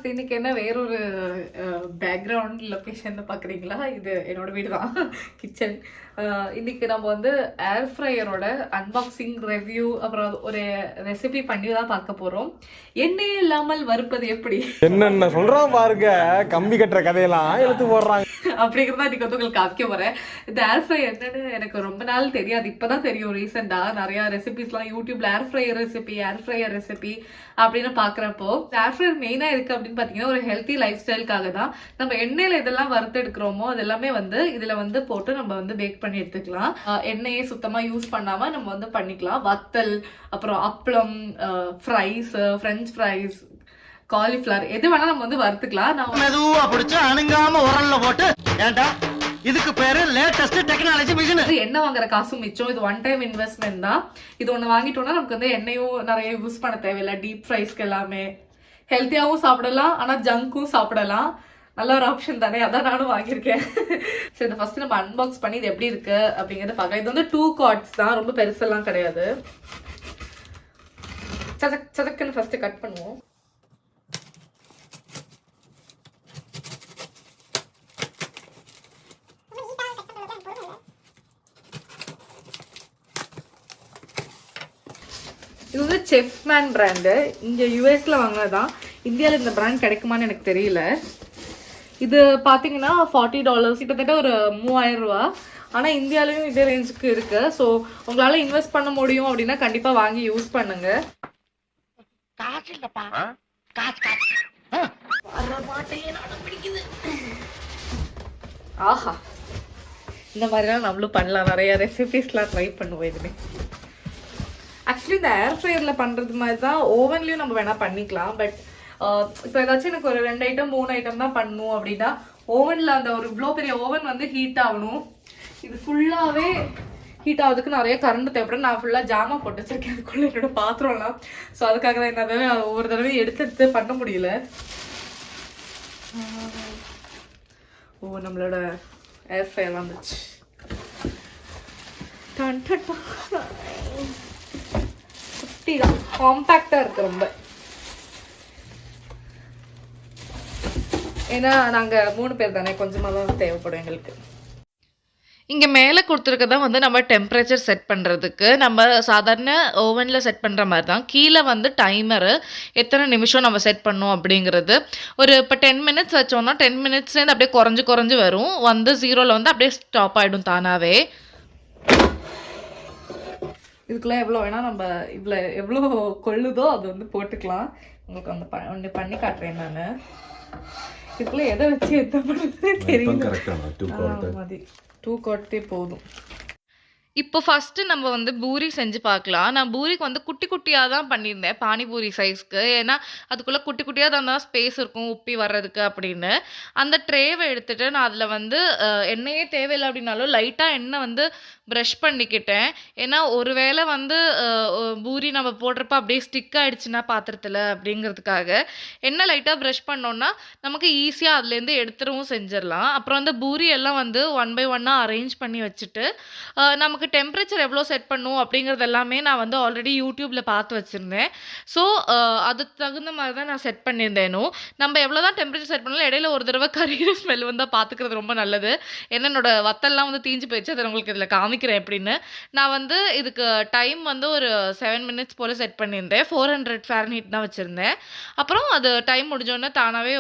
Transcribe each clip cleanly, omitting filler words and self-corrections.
Viewers, இன்னைக்கு என்ன வேறொரு பேக்ரவுண்ட் லொக்கேஷன் பார்க்குறீங்களா? இது என்னோட வீடு தான், கிச்சன். இன்னைக்கு நம்ம வந்து ஏர் ஃப்ரையரோட அன்பாக்சிங் ரிவ்யூ அப்புறம் ஒரு ரெசிபி பண்ணி தான் பார்க்க போறோம். எண்ணெயே இல்லாமல் வறுப்பது எப்படி என்னென்ன சொல்றோம் பாருங்க, கம்பி கட்டுற கதையெல்லாம் எடுத்து போடுறாங்க அப்படிங்கிறதா இன்னைக்கு வந்து உங்களுக்கு காமிக்க போறேன். இந்த ஏர் ஃப்ரை என்னன்னு எனக்கு ரொம்ப நாள் தெரியாது, இப்பதான் தெரியும். ரீசெண்டா நிறைய ரெசிபிஸ்லாம் யூடியூப்ல ஏர் ஃப்ரையர் ரெசிபி அப்படின்னு பாக்குறப்போ, ஏர் ஃப்ரையர் மெயினா இருக்கு அப்படின்னு பாத்தீங்கன்னா ஒரு ஹெல்த்தி லைஃப் ஸ்டைலுக்காக தான். நம்ம எண்ணெயில இதெல்லாம் வறுத்து எடுக்கிறோமோ அது எல்லாமே வந்து இதுல வந்து போட்டு நம்ம வந்து பேக் பண்ணி எடுத்துக்கலாம். எண்ணெயே சுத்தமா யூஸ் பண்ணாம நம்ம வந்து பண்ணிக்கலாம். வத்தல், அப்புறம் அப்பளம், ஃப்ரைஸ், பிரெஞ்ச் ஃப்ரைஸ், காலிஃபிளவர் எது வேணா நம்ம வந்து வறுத்துக்கலாம். நான் மெதுவா பிடிச்சு அணுங்காம உரல்ல போட்டு ஏண்டா இதுக்கு பேரு லேட்டஸ்ட் டெக்னாலஜி மிஷின். எண்ணெய் வாங்குற காசும் மிச்சம். இது ஒன் டைம் இன்வெஸ்ட்மெண்ட் தான். இது ஒண்ணு வாங்கிட்டோம்னா நமக்கு வந்து எண்ணெயும் நிறைய யூஸ் பண்ண தேவையில்லை. டீப் ஃப்ரைஸ்க்கு எல்லாமே ஹெல்த்தியாவும் சாப்பிடலாம், ஆனா ஜங்க்கும் சாப்பிடலாம். நல்ல ஒரு ஆப்ஷன் தானே, அதான் நானும் வாங்கியிருக்கேன். சரி, இந்த ஃபர்ஸ்ட் நம்ம அன்பாக்ஸ் பண்ணி இது எப்படி இருக்கு அப்படிங்கறத பார்க்கலாம். இது வந்து 2 கார்ட்ஸ் தான், ரொம்ப பெருசெல்லாம் கிடையாது. சதக்குன்னு ஃபர்ஸ்ட் கட் பண்ணுவோம். இது வந்து செஃப்மேன் பிராண்டு. இங்கே யூஎஸ்ல வாங்கினதான். இந்தியாவில் இந்த பிராண்ட் கிடைக்குமான்னு எனக்கு தெரியல. இது பார்த்தீங்கன்னா $40, கிட்டத்தட்ட ஒரு 3000 ரூபா. ஆனால் இந்தியாவிலையும் இதே ரேஞ்சுக்கு இருக்கு. ஸோ உங்களால் இன்வெஸ்ட் பண்ண முடியும் அப்படின்னா கண்டிப்பாக வாங்கி யூஸ் பண்ணுங்க. ஆஹா, இந்த மாதிரிலாம் நம்மளும் பண்ணலாம். நிறைய ரெசிபிஸ்லாம் ட்ரை பண்ணுவோம் இதுமே. ஆக்சுவலி இந்த ஏர் ஃப்ரையரில் பண்ணுறது மாதிரி தான் ஓவன்லேயும் நம்ம வேணால் பண்ணிக்கலாம். பட் இப்போ ஏதாச்சும் எனக்கு ஒரு 2 ஐட்டம் 3 ஐட்டம் தான் பண்ணணும் அப்படின்னா ஓவனில் அந்த ஒரு இவ்வளோ பெரிய ஓவன் வந்து ஹீட் ஆகணும். இது ஃபுல்லாகவே ஹீட் ஆகுறதுக்கு நிறைய கரண்ட் தேவைப்படும். நான் ஃபுல்லாக ஜாமா போட்டு வச்சிருக்கேன் அதுக்குள்ளே என்னோட பாத்திரம்லாம். ஸோ அதுக்காக தான் என்னால் ஒவ்வொரு தடவை எடுத்து பண்ண முடியல. ஓ, நம்மளோட ஏர் ஃப்ரையர் வந்துச்சு. குட்டிதான், காம்பேக்டா இருக்கு ரொம்ப. ஏன்னா நாங்க 3 பேர் தானே, கொஞ்சமா தான் தேவைப்படும் எங்களுக்கு. இங்கே மேலே கொடுத்துருக்கதா வந்து நம்ம டெம்பரேச்சர் செட் பண்ணுறதுக்கு நம்ம சாதாரண ஓவனில் செட் பண்ணுற மாதிரி தான். கீழே வந்து டைமரு எத்தனை நிமிஷம் நம்ம செட் பண்ணோம் அப்படிங்கிறது. ஒரு இப்போ 10 மினிட்ஸ் வச்சோம்னா 10 மினிட்ஸ்லேருந்து அப்படியே குறைஞ்சு வரும். வந்து 0ல் வந்து அப்படியே ஸ்டாப் ஆகிடும் தானாகவே. இதுக்குள்ள எவ்வளோ வேணால் நம்ம எவ்வளோ கொள்ளுதோ அது வந்து போட்டுக்கலாம். உங்களுக்கு அந்த ஒன்று பண்ணி காட்டுறேன் நான். இதுக்குள்ள எதை வச்சு எந்த பண்ணுறதுன்னு தெரியல. 2 கார்ட்டே போதும். இப்போ ஃபஸ்ட்டு நம்ம வந்து பூரி செஞ்சு பார்க்கலாம். நான் பூரிக்கு வந்து குட்டி குட்டியாக தான் பண்ணியிருந்தேன், பானிபூரி சைஸ்க்கு. ஏன்னா அதுக்குள்ளே குட்டி குட்டியாக தான் ஸ்பேஸ் இருக்கும் உப்பி வர்றதுக்கு அப்படின்னு. அந்த ட்ரேவை எடுத்துகிட்டு நான் அதில் வந்து எண்ணெயே தேவையில்லை அப்படின்னாலும் லைட்டாக எண்ணெய் வந்து ப்ரஷ் பண்ணிக்கிட்டேன். ஏன்னா ஒரு வேளை வந்து பூரி நம்ம போடுறப்ப அப்படியே ஸ்டிக் ஆகிடுச்சுன்னா பாத்திரத்தில் அப்படிங்கிறதுக்காக எண்ணெய் லைட்டாக ப்ரஷ் பண்ணோன்னா நமக்கு ஈஸியாக அதுலேருந்து எடுத்துடவும் செஞ்சிடலாம். அப்புறம் அந்த பூரி எல்லாம் வந்து 1 by 1 அரேஞ்ச் பண்ணி வச்சுட்டு நமக்கு டெம்பரேச்சர் எவ்வளோ செட் பண்ணும் அப்படிங்கிறது எல்லாமே நான் வந்து ஆல்ரெடி யூடியூப்பில் பார்த்து வச்சுருந்தேன். ஸோ அதுக்கு தகுந்த மாதிரி தான் நான் செட் பண்ணியிருந்தேனும். நம்ம எவ்வளோ தான் டெம்பரேச்சர் செட் பண்ணாலும் இடையில ஒரு தடவை கறிகிற ஸ்மெல் வந்தால் பார்த்துக்கிறது ரொம்ப நல்லது. ஏன்னா என்னோட வத்தல்லாம் வந்து தீஞ்சு போயிடுச்சு. அதை உங்களுக்கு இதில் காமிக்கிறேன் எப்படின்னு. நான் வந்து இதுக்கு டைம் வந்து ஒரு 7 மினிட்ஸ் போல் செட் பண்ணியிருந்தேன். 400 ஃபாரன்ஹீட் தான் வச்சுருந்தேன். அப்புறம் அது டைம் முடிஞ்சோடனே தானாகவே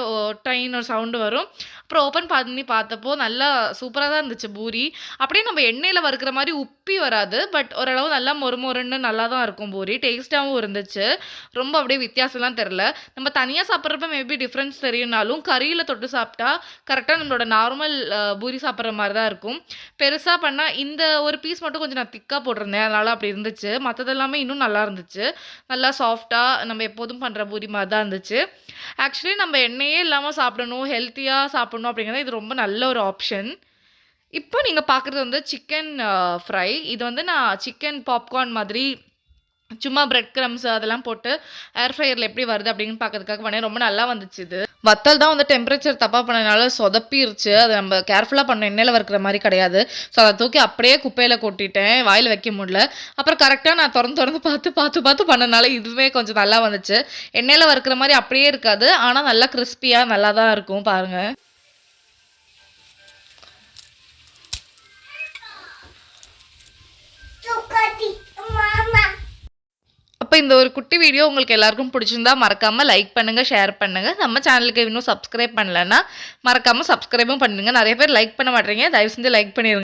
டைன்னு ஒரு சவுண்டு வரும். அப்புறம் ஓப்பன் பண்ணி பார்த்தப்போ நல்லா சூப்பராக தான் இருந்துச்சு பூரி. அப்படியே நம்ம எண்ணெயில் வறுக்கிற மாதிரி உப்பி வராது, பட் ஓரளவு நல்லா மொறுமொறுன்னு நல்லா தான் இருக்கும் பூரி. டேஸ்ட்டாகவும் இருந்துச்சு. ரொம்ப அப்படியே வித்தியாசம்லாம் தெரில. நம்ம தனியாக சாப்பிட்றப்ப மேபி டிஃப்ரென்ஸ் தெரியும்னாலும் கறியில் தொட்டு சாப்பிட்டா கரெக்டாக நம்மளோட நார்மல் பூரி சாப்பிட்ற மாதிரி தான் இருக்கும். பெருசாக பண்ணால் இந்த ஒரு பீஸ் மட்டும் கொஞ்சம் நான் திக்காக போட்டிருந்தேன், அதனால் அப்படி இருந்துச்சு. மற்றதெல்லாமே இன்னும் நல்லா இருந்துச்சு. நல்லா சாஃப்டாக நம்ம எப்போதும் பண்ணுற பூரி மாதிரி தான் இருந்துச்சு. ஆக்சுவலி நம்ம எண்ணெயே இல்லாமல் சாப்பிடணும், ஹெல்த்தியாக சாப்பிடணும் அப்படிங்கிறது இது ரொம்ப நல்ல ஒரு ஆப்ஷன். இப்போ நீங்கள் பார்க்குறது வந்து சிக்கன் ஃப்ரை. இது வந்து நான் சிக்கன் பாப்கார்ன் மாதிரி சும்மா பிரெட் கிரம்ஸ் அதெல்லாம் போட்டு ஏர் ஃப்ரையரில் எப்படி வருது அப்படின்னு பார்க்கறதுக்காக பண்ணேன். ரொம்ப நல்லா வந்துச்சு இது. வத்தல் தான் வந்து டெம்பரேச்சர் தப்பாக பண்ணனால சொதப்பிருச்சு. அதை நம்ம கேர்ஃபுல்லாக பண்ண எண்ணெயில் வறுக்கிற மாதிரி கிடையாது. ஸோ அதை தூக்கி அப்படியே குப்பையில் கொட்டிட்டேன், வாயில் வைக்க முடியல. அப்புறம் கரெக்டாக நான் திறந்து பார்த்து பண்ணனால இதுவே கொஞ்சம் நல்லா வந்துச்சு. எண்ணெயில் வறுக்கிற மாதிரி அப்படியே இருக்காது, ஆனால் நல்லா கிறிஸ்பியாக நல்லா தான் இருக்கும் பாருங்கள். அப்போ இந்த ஒரு குட்டி வீடியோ உங்களுக்கு எல்லாருக்கும் பிடிச்சிருந்தா மறக்காமல் லைக் பண்ணுங்கள், ஷேர் பண்ணுங்கள். நம்ம சேனலுக்கு இன்னும் சப்ஸ்கிரைப் பண்ணலன்னா மறக்காமல் சப்ஸ்கிரைபும் பண்ணுங்கள். நிறைய பேர் லைக் பண்ண மாட்டேறீங்க, தயவு செஞ்சு லைக் பண்ணிடுங்க.